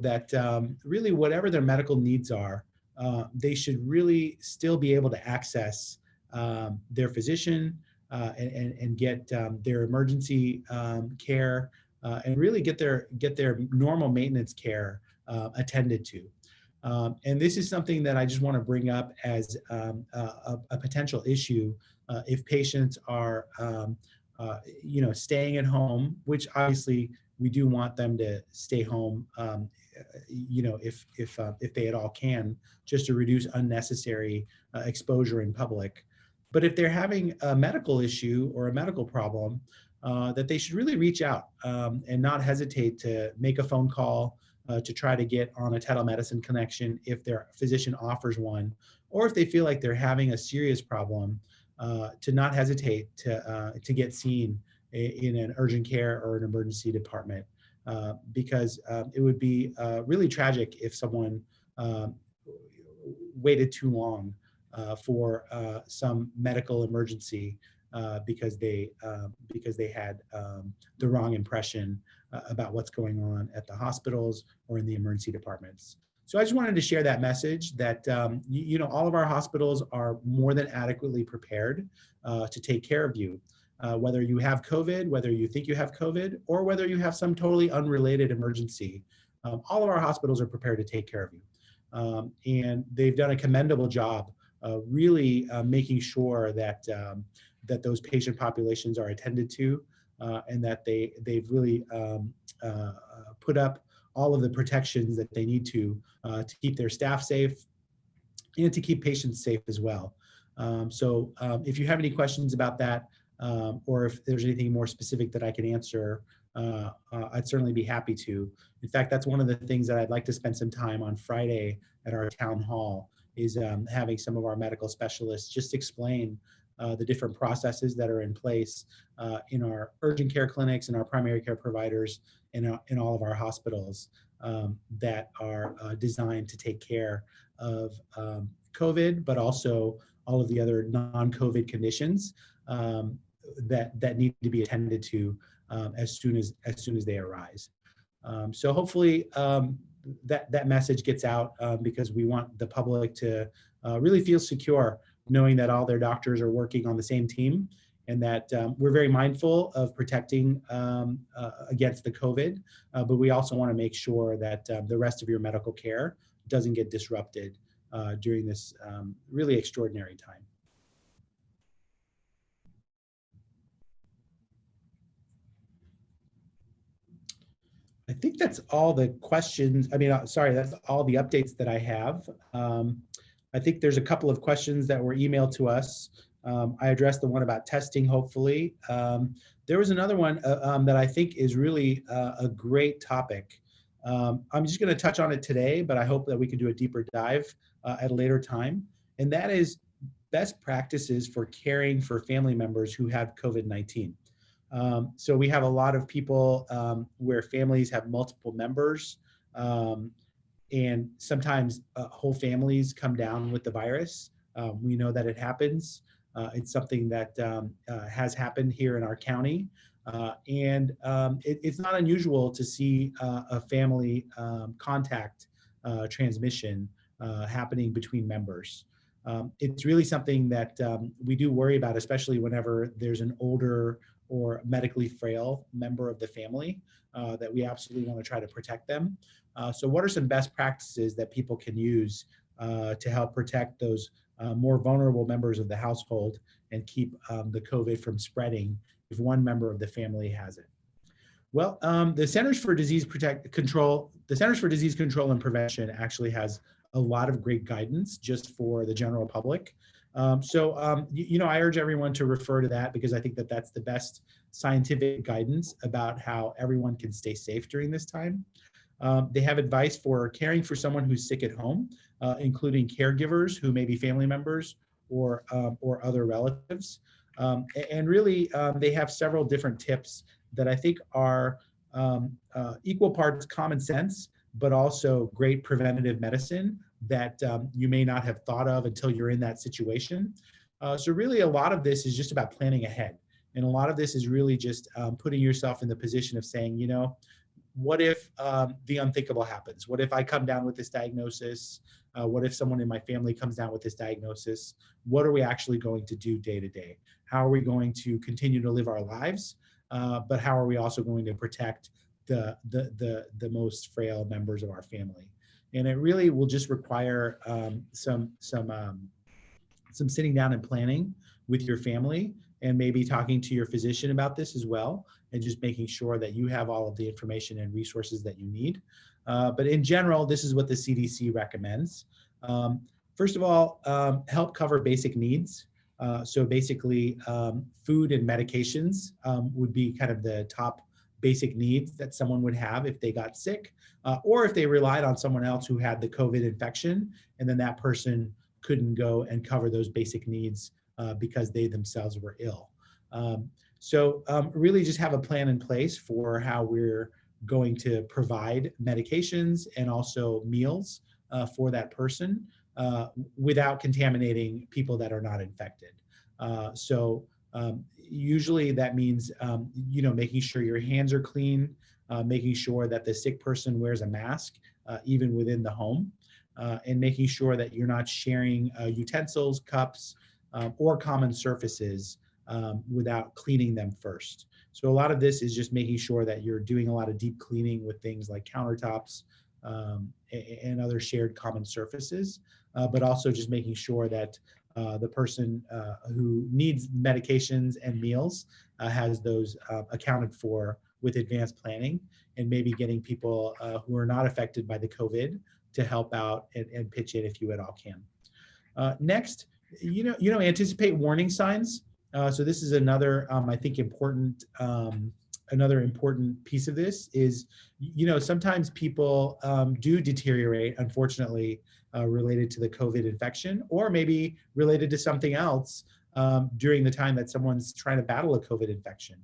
that really whatever their medical needs are, they should really still be able to access their physician and get their emergency care and really get their normal maintenance care attended to. And this is something that I just want to bring up as a potential issue if patients are, staying at home, which obviously we do want them to stay home, if they at all can, just to reduce unnecessary exposure in public. But if they're having a medical issue or a medical problem, that they should really reach out and not hesitate to make a phone call to try to get on a telemedicine connection if their physician offers one, or if they feel like they're having a serious problem, to not hesitate to get seen in an urgent care or an emergency department, because it would be really tragic if someone waited too long for some medical emergency because they had the wrong impression about what's going on at the hospitals or in the emergency departments. So I just wanted to share that message that all of our hospitals are more than adequately prepared to take care of you, whether you have COVID, whether you think you have COVID, or whether you have some totally unrelated emergency. All of our hospitals are prepared to take care of you, and they've done a commendable job really making sure that that those patient populations are attended to, and that they've really put up all of the protections that they need to keep their staff safe and to keep patients safe as well. So if you have any questions about that, or if there's anything more specific that I can answer, I'd certainly be happy to. In fact, that's one of the things that I'd like to spend some time on Friday at our town hall, is having some of our medical specialists just explain the different processes that are in place in our urgent care clinics and our primary care providers in all of our hospitals that are designed to take care of COVID, but also all of the other non-COVID conditions that need to be attended to as soon as they arise. So hopefully that message gets out, because we want the public to really feel secure knowing that all their doctors are working on the same team, and that we're very mindful of protecting against the COVID, but we also want to make sure that the rest of your medical care doesn't get disrupted during this really extraordinary time. I think that's all the questions. I mean, sorry, that's all the updates that I have. I think there's a couple of questions that were emailed to us. I addressed the one about testing, hopefully. There was another one that I think is really a great topic. I'm just going to touch on it today, but I hope that we can do a deeper dive at a later time. And that is best practices for caring for family members who have COVID-19. So we have a lot of people where families have multiple members, and sometimes whole families come down with the virus. We know that it happens. It's something that has happened here in our county. And it's not unusual to see a family contact transmission happening between members. It's really something that we do worry about, especially whenever there's an older or medically frail member of the family, that we absolutely want to try to protect them. So what are some best practices that people can use to help protect those more vulnerable members of the household and keep the COVID from spreading if one member of the family has it? Well, the Centers for Disease Control and Prevention actually has a lot of great guidance just for the general public. I urge everyone to refer to that, because I think that that's the best scientific guidance about how everyone can stay safe during this time. They have advice for caring for someone who's sick at home, including caregivers who may be family members or other relatives. And really, they have several different tips that I think are equal parts common sense, but also great preventative medicine that you may not have thought of until you're in that situation. So really, a lot of this is just about planning ahead. And a lot of this is really just putting yourself in the position of saying, what if the unthinkable happens? What if I come down with this diagnosis? What if someone in my family comes down with this diagnosis? What are we actually going to do day to day? How are we going to continue to live our lives? But how are we also going to protect the most frail members of our family? And it really will just require some sitting down and planning with your family, and maybe talking to your physician about this as well, and just making sure that you have all of the information and resources that you need. But in general, this is what the CDC recommends. First of all, help cover basic needs. So basically, food and medications would be kind of the top basic needs that someone would have if they got sick, or if they relied on someone else who had the COVID infection, and then that person couldn't go and cover those basic needs because they themselves were ill. So really just have a plan in place for how we're going to provide medications and also meals for that person without contaminating people that are not infected. Usually that means, making sure your hands are clean, making sure that the sick person wears a mask, even within the home, and making sure that you're not sharing utensils, cups, or common surfaces without cleaning them first. So a lot of this is just making sure that you're doing a lot of deep cleaning with things like countertops and other shared common surfaces, but also just making sure that the person who needs medications and meals has those accounted for with advanced planning, and maybe getting people who are not affected by the COVID to help out and pitch in if you at all can. Next, anticipate warning signs. So this is another, I think, another important piece of this is, sometimes people do deteriorate, unfortunately, related to the COVID infection, or maybe related to something else during the time that someone's trying to battle a COVID infection.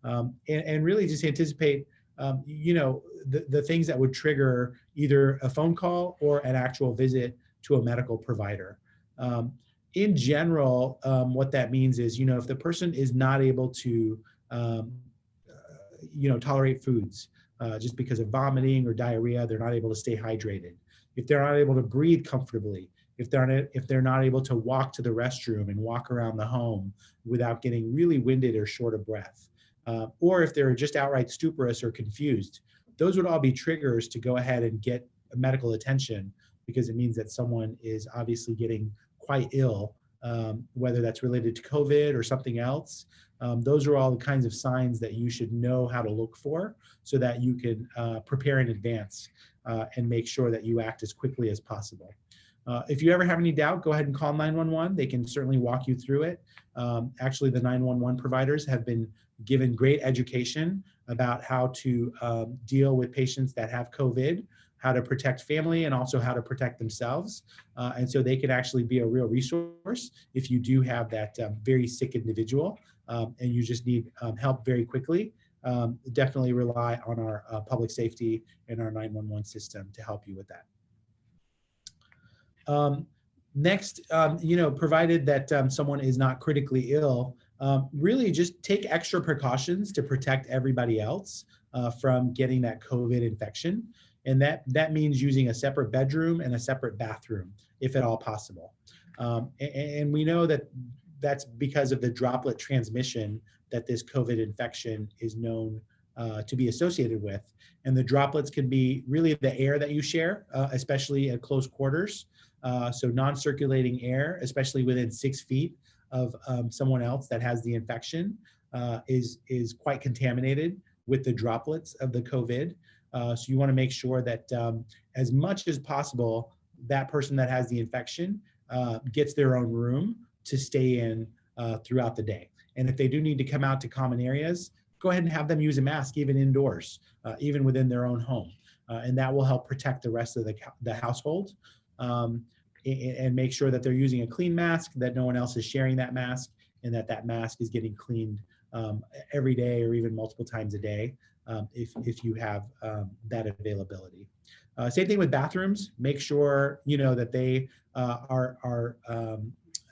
And really just anticipate, the things that would trigger either a phone call or an actual visit to a medical provider. In general, what that means is, if the person is not able to, tolerate foods just because of vomiting or diarrhea, they're not able to stay hydrated. If they're not able to breathe comfortably, if they're not able to walk to the restroom and walk around the home without getting really winded or short of breath, or if they're just outright stuporous or confused, those would all be triggers to go ahead and get medical attention, because it means that someone is obviously getting quite ill, whether that's related to COVID or something else. Those are all the kinds of signs that you should know how to look for, so that you can prepare in advance and make sure that you act as quickly as possible. If you ever have any doubt, go ahead and call 911. They can certainly walk you through it. Actually, the 911 providers have been given great education about how to deal with patients that have COVID, how to protect family, and also how to protect themselves. And so they can actually be a real resource if you do have that very sick individual and you just need help very quickly. Definitely rely on our public safety and our 911 system to help you with that. Next, provided that someone is not critically ill, really just take extra precautions to protect everybody else from getting that COVID infection. And that means using a separate bedroom and a separate bathroom, if at all possible. And we know that that's because of the droplet transmission that this COVID infection is known to be associated with. And the droplets can be really the air that you share, especially at close quarters. So non-circulating air, especially within 6 feet of someone else that has the infection, is quite contaminated with the droplets of the COVID. So you want to make sure that as much as possible, that person that has the infection gets their own room to stay in throughout the day. And if they do need to come out to common areas, go ahead and have them use a mask even indoors, even within their own home. And that will help protect the rest of the household, and make sure that they're using a clean mask, that no one else is sharing that mask, and that mask is getting cleaned every day or even multiple times a day if you have that availability. Same thing with bathrooms. Make sure that they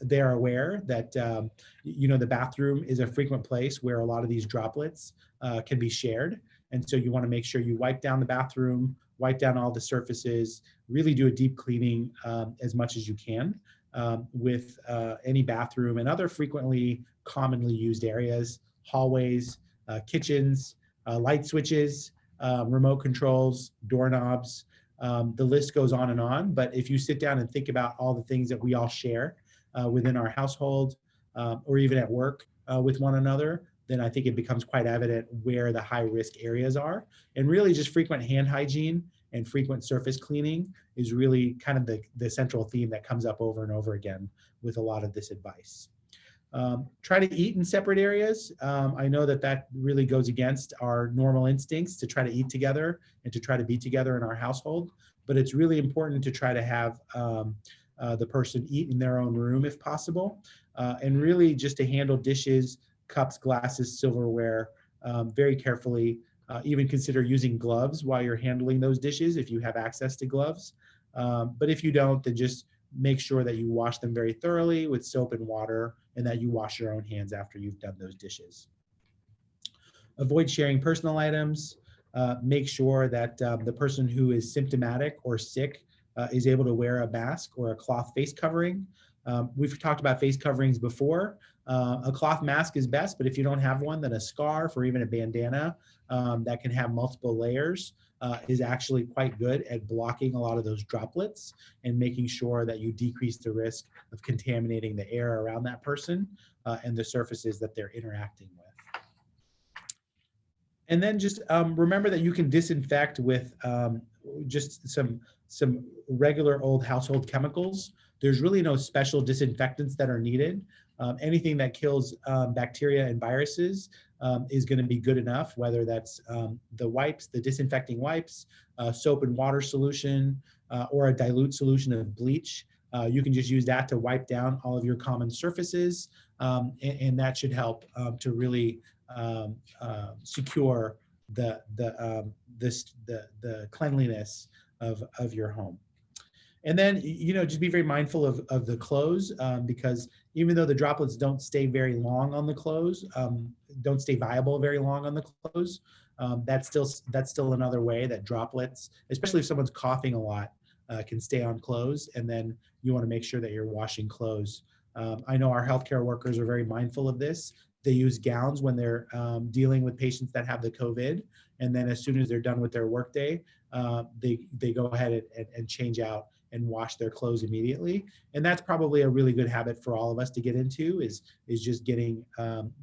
they are aware that the bathroom is a frequent place where a lot of these droplets can be shared. And so you want to make sure you wipe down the bathroom, wipe down all the surfaces, really do a deep cleaning as much as you can with any bathroom and other frequently commonly used areas, hallways, kitchens, light switches, remote controls, doorknobs. The list goes on and on, but if you sit down and think about all the things that we all share within our household or even at work with one another, then I think it becomes quite evident where the high risk areas are. And really just frequent hand hygiene and frequent surface cleaning is really kind of the central theme that comes up over and over again with a lot of this advice. Try to eat in separate areas. I know that really goes against our normal instincts to try to eat together and to try to be together in our household, but it's really important to try to have the person eat in their own room if possible, and really just to handle dishes, cups, glasses, silverware very carefully. Even consider using gloves while you're handling those dishes if you have access to gloves. But if you don't, then just make sure that you wash them very thoroughly with soap and water and that you wash your own hands after you've done those dishes. Avoid sharing personal items. Make sure that the person who is symptomatic or sick is able to wear a mask or a cloth face covering. We've talked about face coverings before. A cloth mask is best, but if you don't have one, then a scarf or even a bandana that can have multiple layers is actually quite good at blocking a lot of those droplets and making sure that you decrease the risk of contaminating the air around that person and the surfaces that they're interacting with. And then just remember that you can disinfect with just some regular old household chemicals. There's really no special disinfectants that are needed. Anything that kills bacteria and viruses is going to be good enough, whether that's the wipes, the disinfecting wipes, soap and water solution, or a dilute solution of bleach. You can just use that to wipe down all of your common surfaces, and that should help to really secure the cleanliness of your home. And then, just be very mindful of the clothes because even though the droplets don't stay very long on the clothes, don't stay viable very long on the clothes, that's still another way that droplets, especially if someone's coughing a lot, can stay on clothes. And then you want to make sure that you're washing clothes. I know our healthcare workers are very mindful of this. They use gowns when they're dealing with patients that have the COVID. And then as soon as they're done with their workday, they go ahead and change out and wash their clothes immediately. And that's probably a really good habit for all of us to get into is just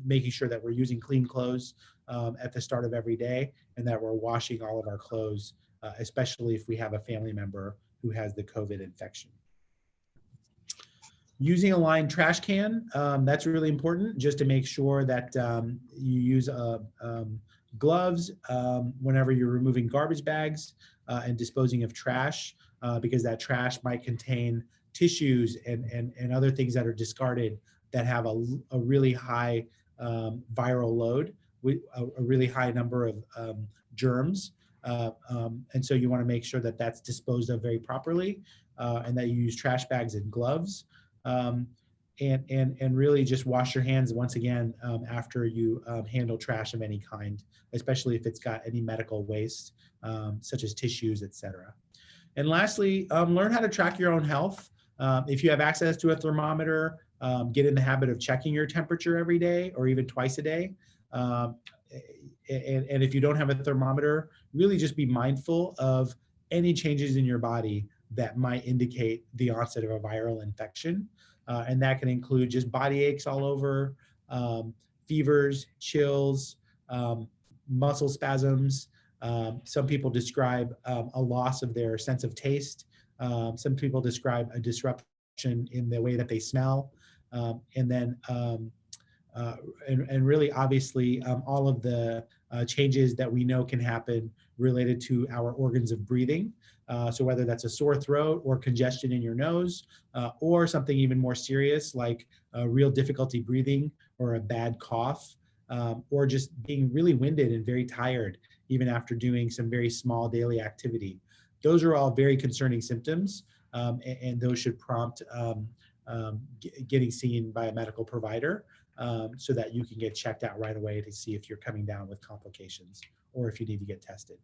making sure that we're using clean clothes at the start of every day and that we're washing all of our clothes, especially if we have a family member who has the COVID infection. Using a lined trash can, that's really important just to make sure that you use gloves whenever you're removing garbage bags and disposing of trash, because that trash might contain tissues and other things that are discarded that have a really high viral load, with a really high number of germs. And so you want to make sure that that's disposed of very properly and that you use trash bags and gloves. And really just wash your hands once again after you handle trash of any kind, especially if it's got any medical waste, such as tissues, etc. And lastly, learn how to track your own health. If you have access to a thermometer, get in the habit of checking your temperature every day or even twice a day. And if you don't have a thermometer, really just be mindful of any changes in your body that might indicate the onset of a viral infection. And that can include just body aches all over, fevers, chills, muscle spasms. Some people describe a loss of their sense of taste. Some people describe a disruption in the way that they smell. And then really, obviously, all of the changes that we know can happen related to our organs of breathing. So whether that's a sore throat or congestion in your nose, or something even more serious like real difficulty breathing or a bad cough, or just being really winded and very tired, even after doing some very small daily activity. Those are all very concerning symptoms, and those should prompt getting seen by a medical provider. so that you can get checked out right away to see if you're coming down with complications or if you need to get tested.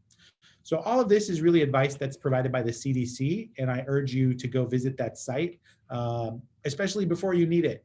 So all of this is really advice that's provided by the CDC, and I urge you to go visit that site, especially before you need it.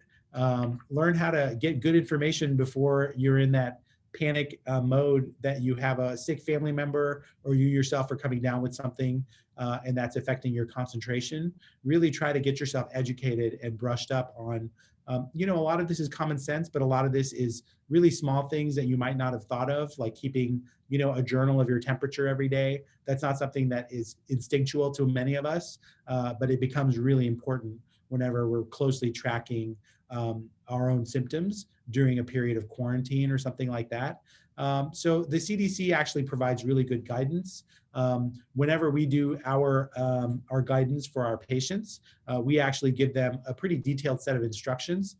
Learn how to get good information before you're in that panic mode that you have a sick family member or you yourself are coming down with something and that's affecting your concentration. Really try to get yourself educated and brushed up on, a lot of this is common sense, but a lot of this is really small things that you might not have thought of, like keeping, a journal of your temperature every day. That's not something that is instinctual to many of us, but it becomes really important whenever we're closely tracking our own symptoms during a period of quarantine or something like that. So the CDC actually provides really good guidance. Whenever we do our guidance for our patients, we actually give them a pretty detailed set of instructions.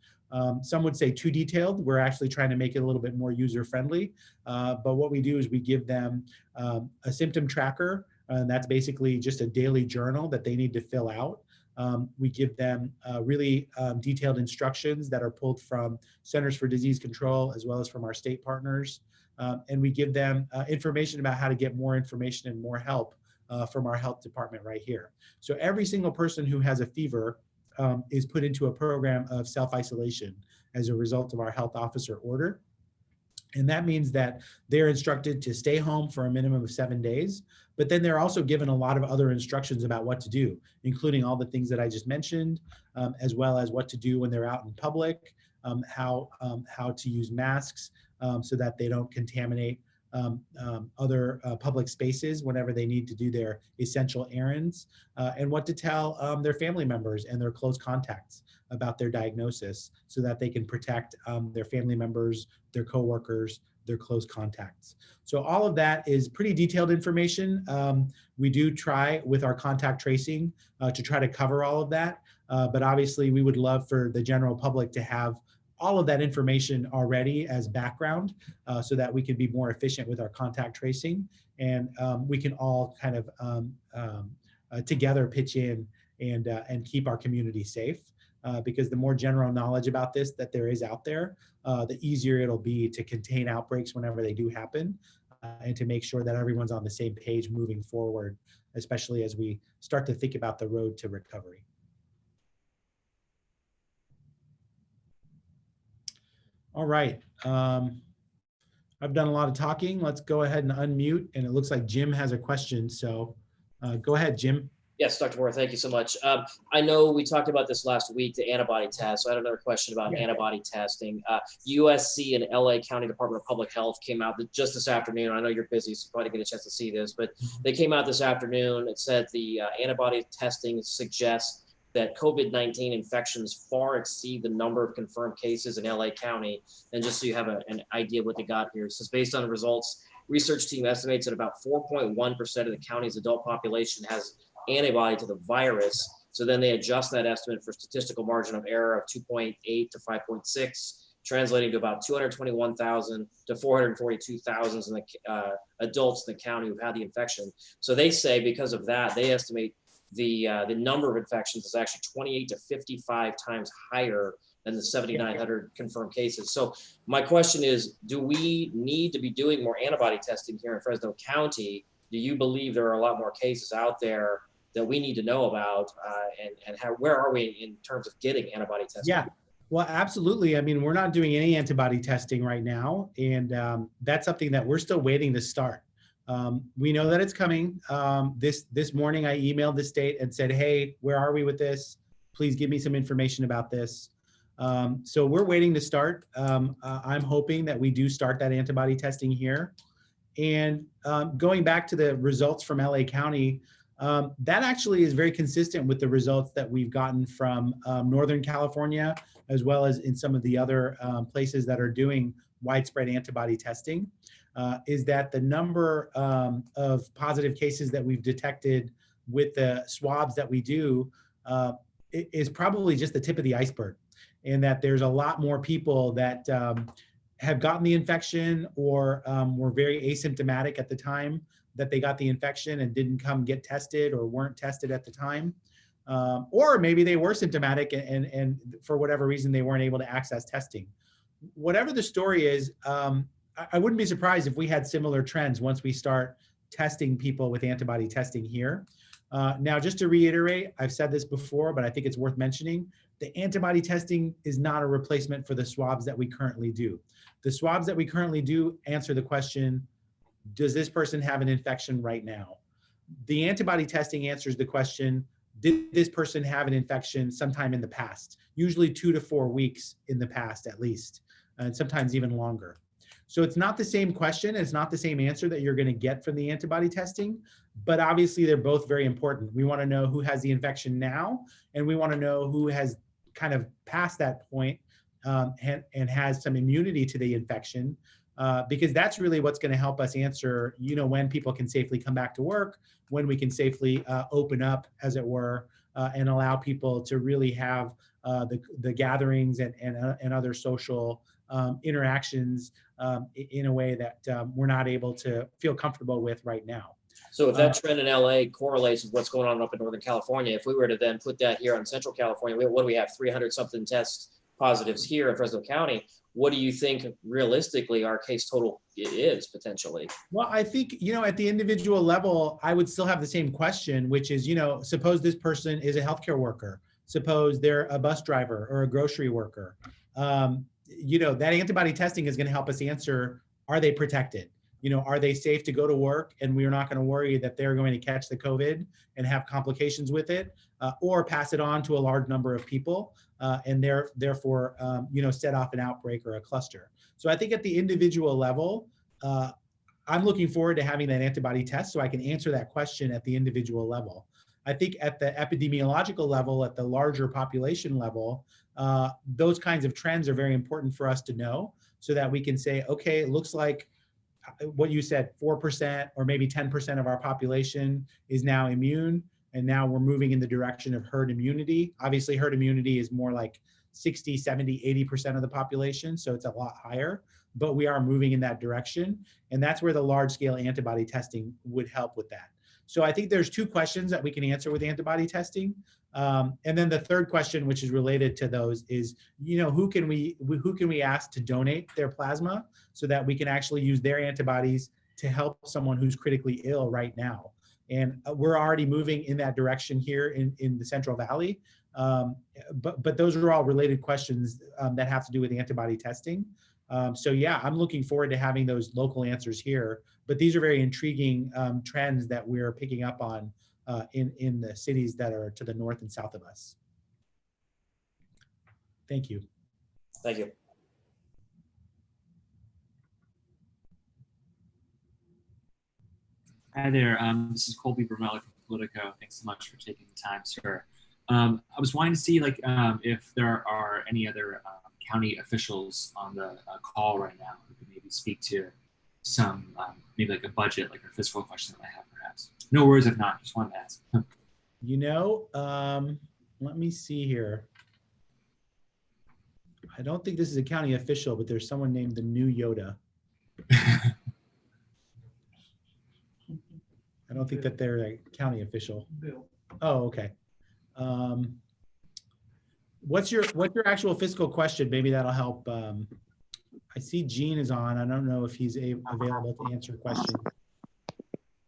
Some would say too detailed. We're actually trying to make it a little bit more user-friendly. But what we do is we give them a symptom tracker, and that's basically just a daily journal that they need to fill out. We give them really detailed instructions that are pulled from Centers for Disease Control as well as from our state partners. And we give them information about how to get more information and more help from our health department right here. So every single person who has a fever is put into a program of self-isolation as a result of our health officer order. And that means that they're instructed to stay home for a minimum of 7 days, but then they're also given a lot of other instructions about what to do, including all the things that I just mentioned, as well as what to do when they're out in public, how to use masks so that they don't contaminate other public spaces whenever they need to do their essential errands, and what to tell their family members and their close contacts about their diagnosis so that they can protect their family members, their coworkers, their close contacts. So all of that is pretty detailed information. We do try with our contact tracing to try to cover all of that, but obviously we would love for the general public to have all of that information already as background so that we can be more efficient with our contact tracing, and we can all kind of together pitch in and keep our community safe. Because the more general knowledge about this that there is out there, the easier it'll be to contain outbreaks whenever they do happen, and to make sure that everyone's on the same page moving forward, especially as we start to think about the road to recovery. All right. I've done a lot of talking. Let's go ahead and unmute. And it looks like Jim has a question. So go ahead, Jim. Yes, Dr. Vohra, thank you so much. I know we talked about this last week, the antibody test. So I had another question about antibody testing. USC and LA County Department of Public Health came out just this afternoon. I know you're busy, so you probably didn't get a chance to see this, but they came out this afternoon. It said the antibody testing suggests that COVID-19 infections far exceed the number of confirmed cases in LA County. And just so you have an idea of what they got here, it says based on the results, research team estimates that about 4.1% of the county's adult population has antibody to the virus. So then they adjust that estimate for statistical margin of error of 2.8 to 5.6, translating to about 221,000 to 442,000 in the adults in the county who've had the infection. So they say because of that, they estimate the number of infections is actually 28 to 55 times higher than the 7,900 confirmed cases. So my question is, do we need to be doing more antibody testing here in Fresno County? Do you believe there are a lot more cases out there that we need to know about, and where are we in terms of getting antibody testing? Yeah, well, absolutely. I mean, we're not doing any antibody testing right now, and that's something that we're still waiting to start. We know that it's coming. This morning, I emailed the state and said, hey, where are we with this? Please give me some information about this. So we're waiting to start. I'm hoping that we do start that antibody testing here. And going back to the results from LA County, that actually is very consistent with the results that we've gotten from Northern California, as well as in some of the other places that are doing widespread antibody testing, is that the number of positive cases that we've detected with the swabs that we do is probably just the tip of the iceberg, and that there's a lot more people that have gotten the infection or were very asymptomatic at the time that they got the infection and didn't come get tested or weren't tested at the time. Or maybe they were symptomatic and for whatever reason, they weren't able to access testing. whatever the story is, I wouldn't be surprised if we had similar trends once we start testing people with antibody testing here. Now, just to reiterate, I've said this before, but I think it's worth mentioning, the antibody testing is not a replacement for the swabs that we currently do. The swabs that we currently do answer the question, does this person have an infection right now? The antibody testing answers the question, did this person have an infection sometime in the past? Usually 2 to 4 weeks in the past at least, and sometimes even longer. So it's not the same question, it's not the same answer that you're going to get from the antibody testing, but obviously they're both very important. We want to know who has the infection now, and we want to know who has kind of passed that point and has some immunity to the infection, because that's really what's going to help us answer, when people can safely come back to work, when we can safely open up, as it were, and allow people to really have the gatherings and other social interactions in a way that we're not able to feel comfortable with right now. So if that trend in LA correlates with what's going on up in Northern California, if we were to then put that here on Central California, what do we have, 300 something test positives here in Fresno County? What do you think realistically our case total is potentially? Well, I think, at the individual level, I would still have the same question, which is, suppose this person is a healthcare worker, suppose they're a bus driver or a grocery worker. That antibody testing is going to help us answer, are they protected? Are they safe to go to work, and we're not going to worry that they're going to catch the COVID and have complications with it, or pass it on to a large number of people, and therefore, set off an outbreak or a cluster. So I think at the individual level, I'm looking forward to having that antibody test so I can answer that question at the individual level. I think at the epidemiological level, at the larger population level, those kinds of trends are very important for us to know so that we can say, okay, it looks like what you said, 4% or maybe 10% of our population is now immune, and now we're moving in the direction of herd immunity. Obviously, herd immunity is more like 60, 70, 80% of the population, so it's a lot higher, but we are moving in that direction, and that's where the large-scale antibody testing would help with that. So I think there's 2 questions that we can answer with antibody testing. And then the third question, which is related to those, is, who can we ask to donate their plasma so that we can actually use their antibodies to help someone who's critically ill right now? And we're already moving in that direction here in the Central Valley. But those are all related questions that have to do with antibody testing. So yeah, I'm looking forward to having those local answers here. But these are very intriguing trends that we're picking up on in the cities that are to the north and south of us. Thank you. Thank you. Hi there. This is Colby Bermella from Politico. Thanks so much for taking the time, sir. I was wanting to see if there are any other county officials on the call right now who could maybe speak to some, maybe like a budget, like a fiscal question that I have perhaps. No worries if not, just wanted to ask. Let me see here. I don't think this is a county official, but there's someone named the new Yoda. I don't think that they're a county official. Oh, okay. What's your actual fiscal question? Maybe that'll help. I see Gene is on. I don't know if he's available to answer a question.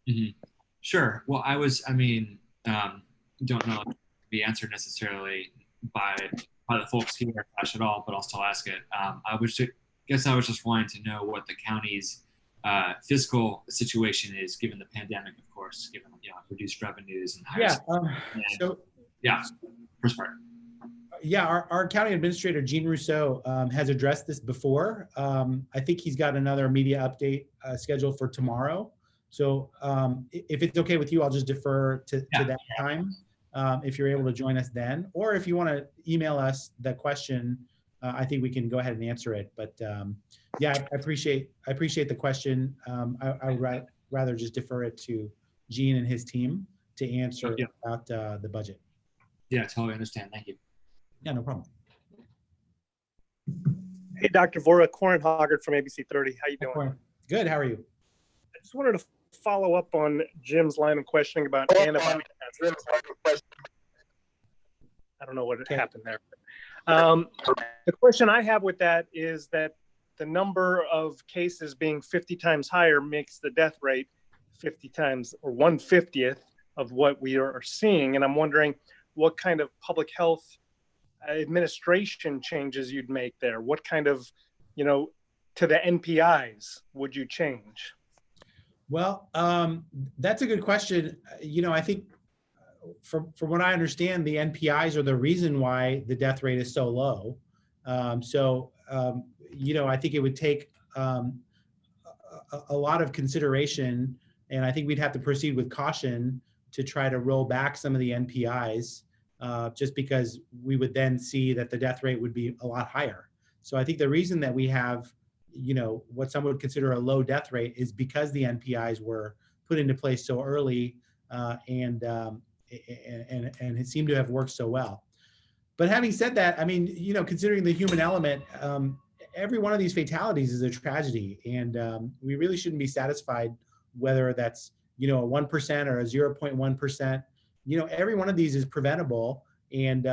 Mm-hmm. Sure. Well, don't know if the answer necessarily by the folks here at all, but I'll still ask it. I was just wanting to know what the county's fiscal situation is, given the pandemic, of course, given reduced revenues and higher. First part. Yeah, our county administrator, Gene Rousseau, has addressed this before. I think he's got another media update scheduled for tomorrow. So if it's okay with you, I'll just defer to that time if you're able to join us then. Or if you want to email us the question, I think we can go ahead and answer it. But yeah, I appreciate the question. I would rather just defer it to Gene and his team to answer about the budget. Yeah, totally understand. Thank you. Yeah, no problem. Hey, Dr. Vohra, Corin Hoggard from ABC 30. How you doing? Corin. Good. How are you? I just wanted to follow up on Jim's line of questioning about antibody testing. I don't know what happened there. The question I have with that is that the number of cases being 50 times higher makes the death rate 50 times or 1/50th of what we are seeing. And I'm wondering what kind of public health administration changes you'd make there. What kind of, to the NPIs would you change? Well, that's a good question. I think from what I understand, the NPIs are the reason why the death rate is so low. I think it would take a lot of consideration, and I think we'd have to proceed with caution to try to roll back some of the NPIs, just because we would then see that the death rate would be a lot higher. So I think the reason that we have, what some would consider a low death rate is because the NPIs were put into place so early, and it seemed to have worked so well. But having said that, I mean, considering the human element, every one of these fatalities is a tragedy, and we really shouldn't be satisfied whether that's a 1% or a 0.1%. Every one of these is preventable, and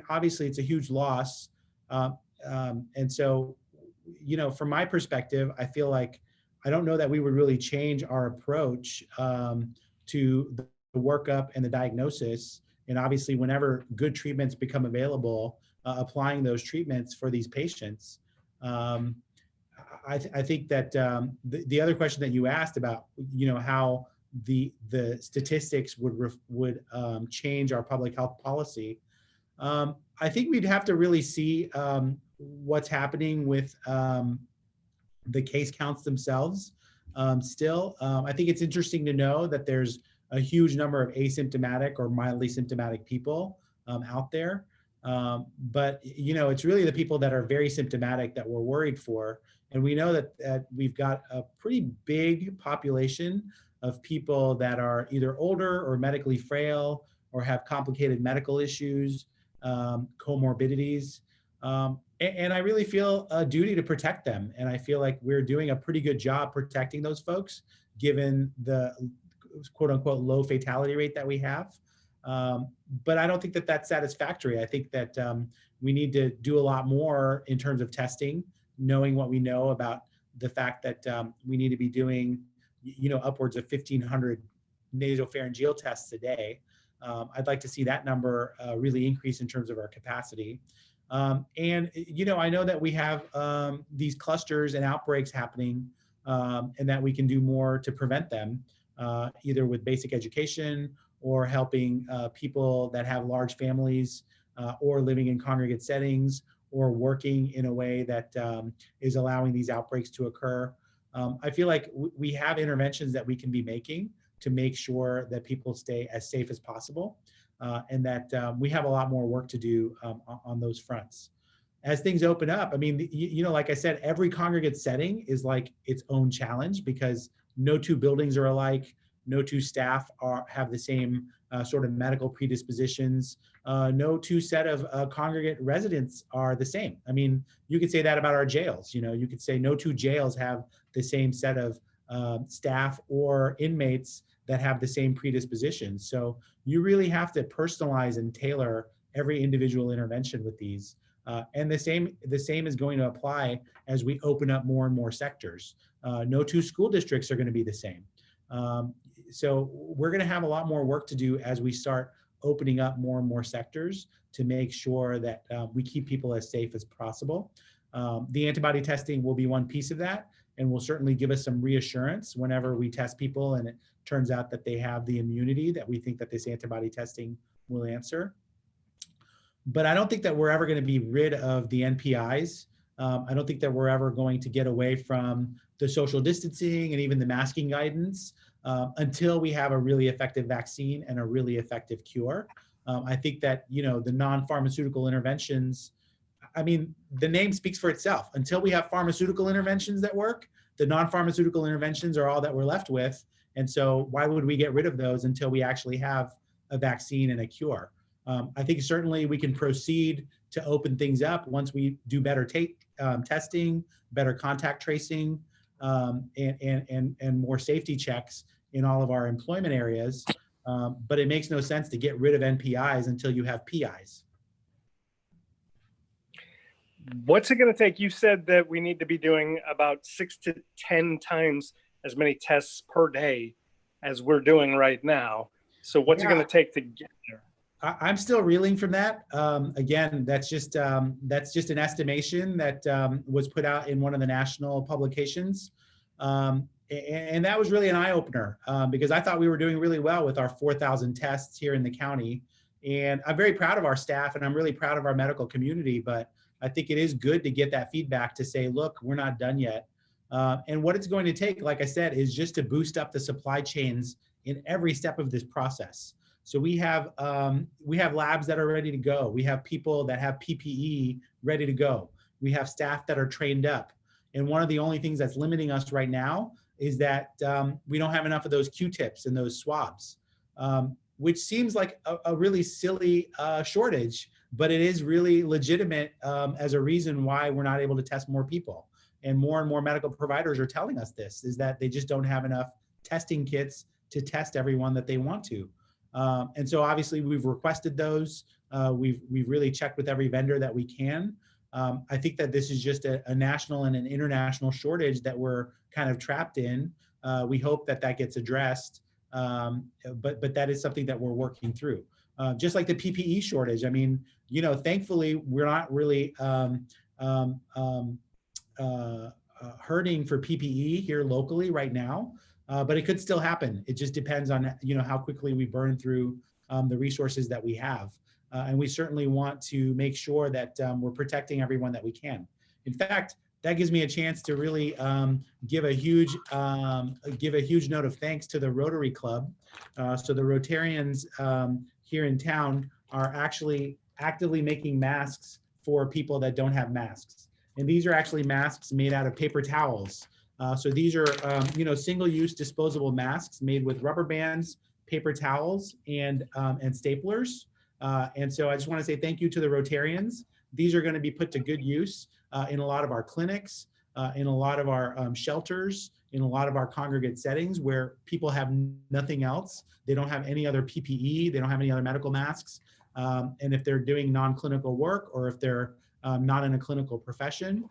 obviously it's a huge loss. And so, from my perspective, I feel like I don't know that we would really change our approach to the workup and the diagnosis. And obviously, whenever good treatments become available, applying those treatments for these patients. I think that the other question that you asked about, how the statistics would change our public health policy. I think we'd have to really see what's happening with the case counts themselves. Still, I think it's interesting to know that there's a huge number of asymptomatic or mildly symptomatic people out there. But it's really the people that are very symptomatic that we're worried for. And we know that we've got a pretty big population of people that are either older or medically frail or have complicated medical issues, comorbidities. And I really feel a duty to protect them. And I feel like we're doing a pretty good job protecting those folks, given the quote unquote low fatality rate that we have. But I don't think that that's satisfactory. I think that we need to do a lot more in terms of testing, knowing what we know about the fact that we need to be doing, upwards of 1,500 nasopharyngeal tests a day. I'd like to see that number really increase in terms of our capacity. And I know that we have these clusters and outbreaks happening, and that we can do more to prevent them, either with basic education or helping people that have large families or living in congregate settings or working in a way that is allowing these outbreaks to occur. I feel like we have interventions that we can be making to make sure that people stay as safe as possible, and that we have a lot more work to do on those fronts. As things open up, I mean, like I said, every congregate setting is like its own challenge because no two buildings are alike. No two staff have the same sort of medical predispositions. No two set of congregate residents are the same. I mean, you could say that about our jails. You could say no two jails have the same set of staff or inmates that have the same predispositions. So you really have to personalize and tailor every individual intervention with these. And the same is going to apply as we open up more and more sectors. No two school districts are going to be the same. So we're going to have a lot more work to do as we start opening up more and more sectors to make sure that we keep people as safe as possible. The antibody testing will be one piece of that, and will certainly give us some reassurance whenever we test people and it turns out that they have the immunity that we think that this antibody testing will answer. But I don't think that we're ever going to be rid of the NPIs. I don't think that we're ever going to get away from the social distancing and even the masking guidance until we have a really effective vaccine and a really effective cure. I think that, the non-pharmaceutical interventions, I mean, the name speaks for itself. Until we have pharmaceutical interventions that work, the non-pharmaceutical interventions are all that we're left with. And so why would we get rid of those until we actually have a vaccine and a cure? I think certainly we can proceed to open things up once we do better testing, better contact tracing, and more safety checks in all of our employment areas. But it makes no sense to get rid of NPIs until you have PIs. What's it going to take? You said that we need to be doing about 6 to 10 times as many tests per day as we're doing right now. So what's it going to take to get there? I'm still reeling from that. Again, that's just an estimation that was put out in one of the national publications. And that was really an eye-opener because I thought we were doing really well with our 4,000 tests here in the county. And I'm very proud of our staff and I'm really proud of our medical community, but I think it is good to get that feedback to say, look, we're not done yet. And what it's going to take, like I said, is just to boost up the supply chains in every step of this process. So we have labs that are ready to go. We have people that have PPE ready to go. We have staff that are trained up. And one of the only things that's limiting us right now is that we don't have enough of those Q-tips and those swabs, which seems like a really silly shortage, but it is really legitimate as a reason why we're not able to test more people. And more medical providers are telling us this, is that they just don't have enough testing kits to test everyone that they want to. And so obviously we've requested those. We've really checked with every vendor that we can. I think that this is just a national and an international shortage that we're kind of trapped in. We hope that that gets addressed, but that is something that we're working through. Just like the PPE shortage. I mean, you know, thankfully we're not really hurting for PPE here locally right now, but it could still happen. It just depends on, you know, how quickly we burn through the resources that we have. And we certainly want to make sure that we're protecting everyone that we can. In fact, that gives me a chance to really give a huge note of thanks to the Rotary Club. So the Rotarians here in town are actually actively making masks for people that don't have masks. And these are actually masks made out of paper towels. So these are, you know, single-use disposable masks made with rubber bands, paper towels, and staplers. And so I just want to say thank you to the Rotarians. These are going to be put to good use in a lot of our clinics, in a lot of our shelters, in a lot of our congregate settings where people have nothing else. They don't have any other PPE. They don't have any other medical masks. And if they're doing non-clinical work or if they're not in a clinical profession,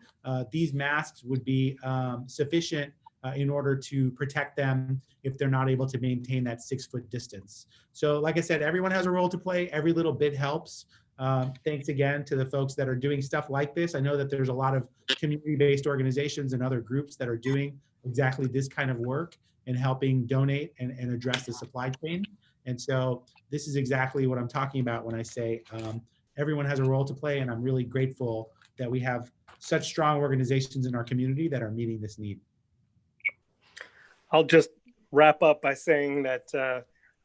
these masks would be sufficient in order to protect them if they're not able to maintain that 6-foot distance. So like I said, everyone has a role to play. Every little bit helps. Thanks again to the folks that are doing stuff like this. I know that there's a lot of community-based organizations and other groups that are doing exactly this kind of work and helping donate and address the supply chain. And so this is exactly what I'm talking about when I say everyone has a role to play, and I'm really grateful that we have such strong organizations in our community that are meeting this need. I'll just wrap up by saying that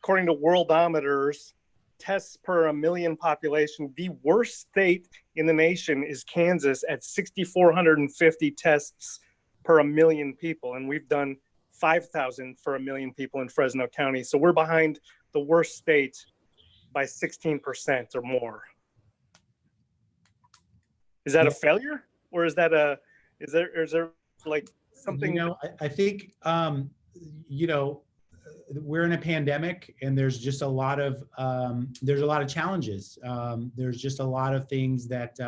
according to Worldometers, tests per 1 million population, the worst state in the nation is Kansas at 6,450 tests per 1 million people. And we've done 5,000 for 1 million people in Fresno County. So we're behind the worst state by 16% or more. Is that a failure, or is that is there like something? You know, I think, you know, we're in a pandemic and there's just a lot of challenges. There's just a lot of things that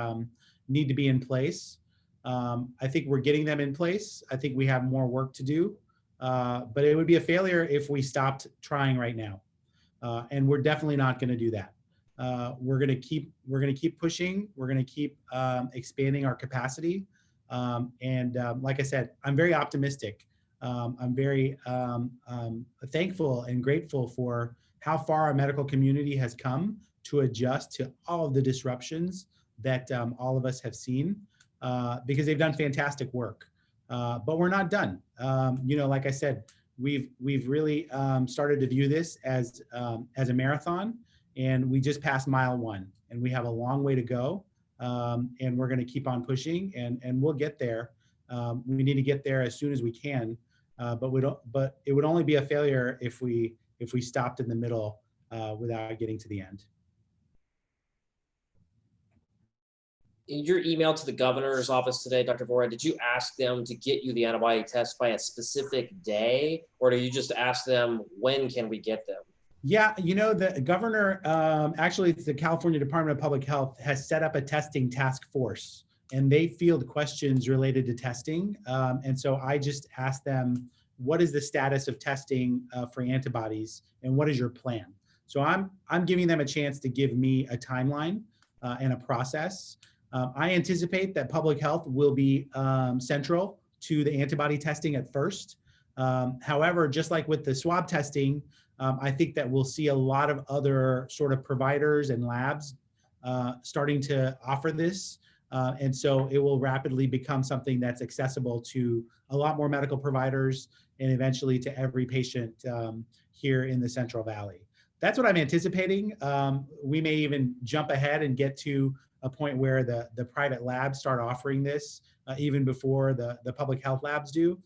need to be in place. I think we're getting them in place. I think we have more work to do, but it would be a failure if we stopped trying right now. And we're definitely not going to do that. We're going to keep pushing. We're going to keep expanding our capacity. And like I said, I'm very optimistic. I'm very thankful and grateful for how far our medical community has come to adjust to all of the disruptions that all of us have seen, because they've done fantastic work. But we're not done. You know, like I said, we've really started to view this as a marathon, and we just passed mile 1, and we have a long way to go. And we're going to keep on pushing, and we'll get there. We need to get there as soon as we can, but it would only be a failure if we stopped in the middle without getting to the end. In your email to the governor's office today, Dr. Vohra, did you ask them to get you the antibody test by a specific day, or do you just ask them, when can we get them? Yeah, you know, the governor, actually, the California Department of Public Health has set up a testing task force. and they field questions related to testing. And so I just asked them, what is the status of testing for antibodies, and what is your plan? So I'm giving them a chance to give me a timeline and a process. I anticipate that public health will be central to the antibody testing at first. However, just like with the swab testing, I think that we'll see a lot of other sort of providers and labs starting to offer this. And so it will rapidly become something that's accessible to a lot more medical providers and eventually to every patient here in the Central Valley. That's what I'm anticipating. We may even jump ahead and get to a point where the private labs start offering this even before the public health labs do.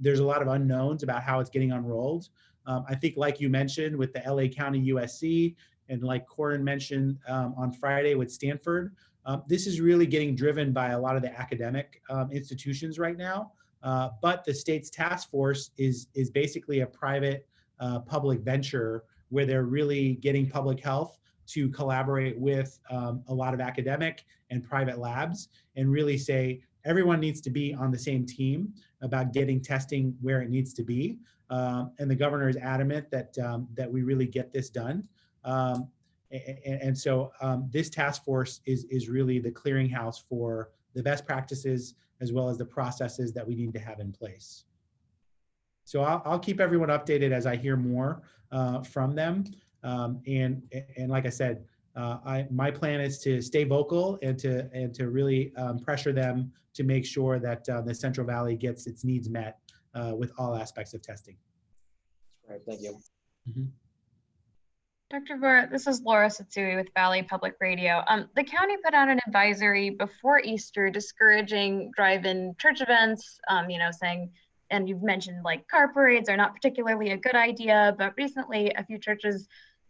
There's a lot of unknowns about how it's getting unrolled. I think, like you mentioned, with the LA County USC, and like Corin mentioned on Friday with Stanford, this is really getting driven by a lot of the academic institutions right now. But the state's task force is basically a private public venture where they're really getting public health to collaborate with a lot of academic and private labs and really say everyone needs to be on the same team about getting testing where it needs to be. And the governor is adamant that we really get this done. And so this task force is really the clearinghouse for the best practices as well as the processes that we need to have in place. So I'll keep everyone updated as I hear more from them. And like I said, my plan is to stay vocal and to really pressure them to make sure that the Central Valley gets its needs met with all aspects of testing. All right, thank you. Mm-hmm. Dr. Vohra, this is Laura Satsui with Valley Public Radio. The county put out an advisory before Easter discouraging drive-in church events, saying, and you've mentioned like car parades are not particularly a good idea, but recently a few churches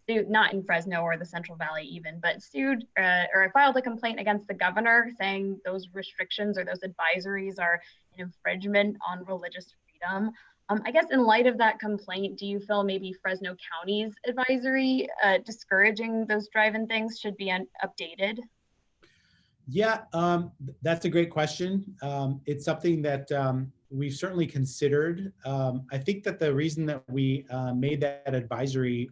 sued, not in Fresno or the Central Valley even, but sued or filed a complaint against the governor saying those restrictions or those advisories are an infringement on religious freedom. I guess in light of that complaint, do you feel maybe Fresno County's advisory discouraging those drive-in things should be updated? Yeah, that's a great question. It's something that we've certainly considered. I think that the reason that we made that advisory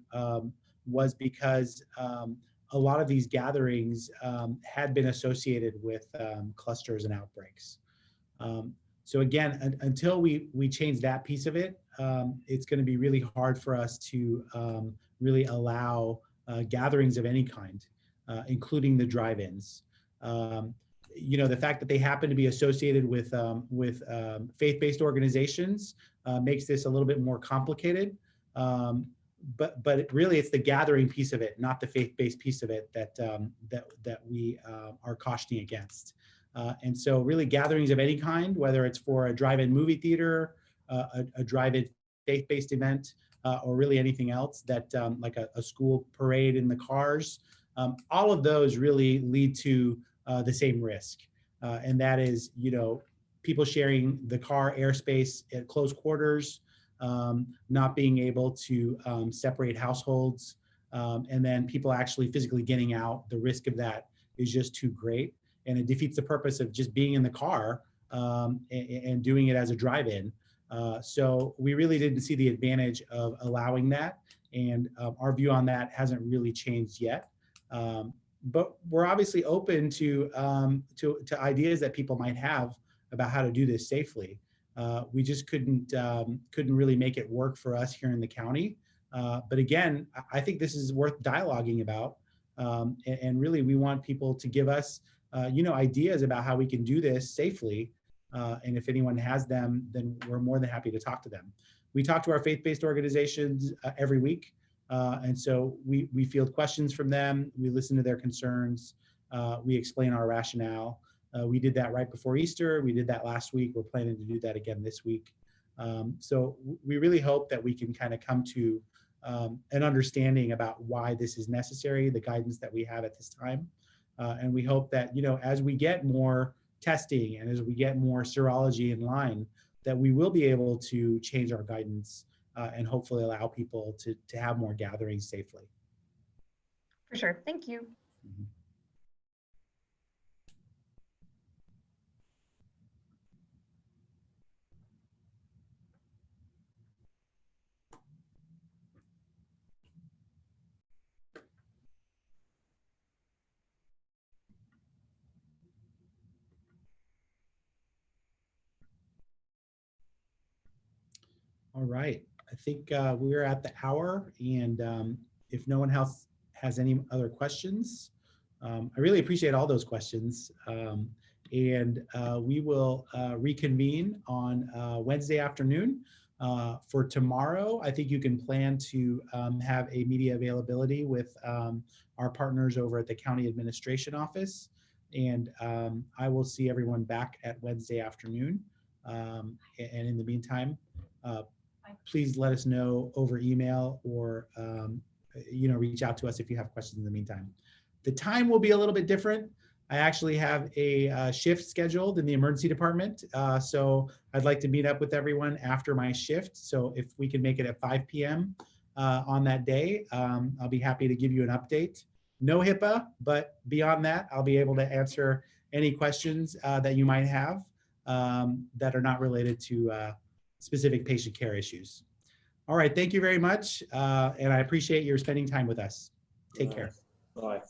was because a lot of these gatherings had been associated with clusters and outbreaks. So again, until we change that piece of it, it's going to be really hard for us to really allow gatherings of any kind, including the drive-ins. The fact that they happen to be associated with faith-based organizations makes this a little bit more complicated. But really, it's the gathering piece of it, not the faith-based piece of it, that we are cautioning against. And so really gatherings of any kind, whether it's for a drive-in movie theater, a drive-in faith-based event, or really anything else that like a school parade in the cars, all of those really lead to the same risk. And that is, people sharing the car airspace at close quarters, not being able to separate households, and then people actually physically getting out. The risk of that is just too great. And it defeats the purpose of just being in the car and doing it as a drive-in. So we really didn't see the advantage of allowing that. And our view on that hasn't really changed yet. But we're obviously open to ideas that people might have about how to do this safely. We just couldn't really make it work for us here in the county. But again, I think this is worth dialoguing about. And really, we want people to give us ideas about how we can do this safely. And if anyone has them, then we're more than happy to talk to them. We talk to our faith-based organizations every week. And so we field questions from them. We listen to their concerns. We explain our rationale. We did that right before Easter. We did that last week. We're planning to do that again this week. So we really hope that we can kind of come to an understanding about why this is necessary, the guidance that we have at this time. And we hope that, as we get more testing and as we get more serology in line, that we will be able to change our guidance and hopefully allow people to have more gatherings safely. For sure. Thank you. Mm-hmm. All right. I think we're at the hour, and if no one else has any other questions, I really appreciate all those questions. And we will reconvene on Wednesday afternoon. For tomorrow, I think you can plan to have a media availability with our partners over at the County Administration Office. And I will see everyone back at Wednesday afternoon. And in the meantime, please let us know over email or reach out to us if you have questions in the meantime. The time will be a little bit different. I actually have a shift scheduled in the emergency department. So I'd like to meet up with everyone after my shift. So if we can make it at 5 p.m. On that day, I'll be happy to give you an update. No HIPAA, but beyond that, I'll be able to answer any questions that you might have that are not related to specific patient care issues. All right, thank you very much. And I appreciate your spending time with us. Take care. Bye.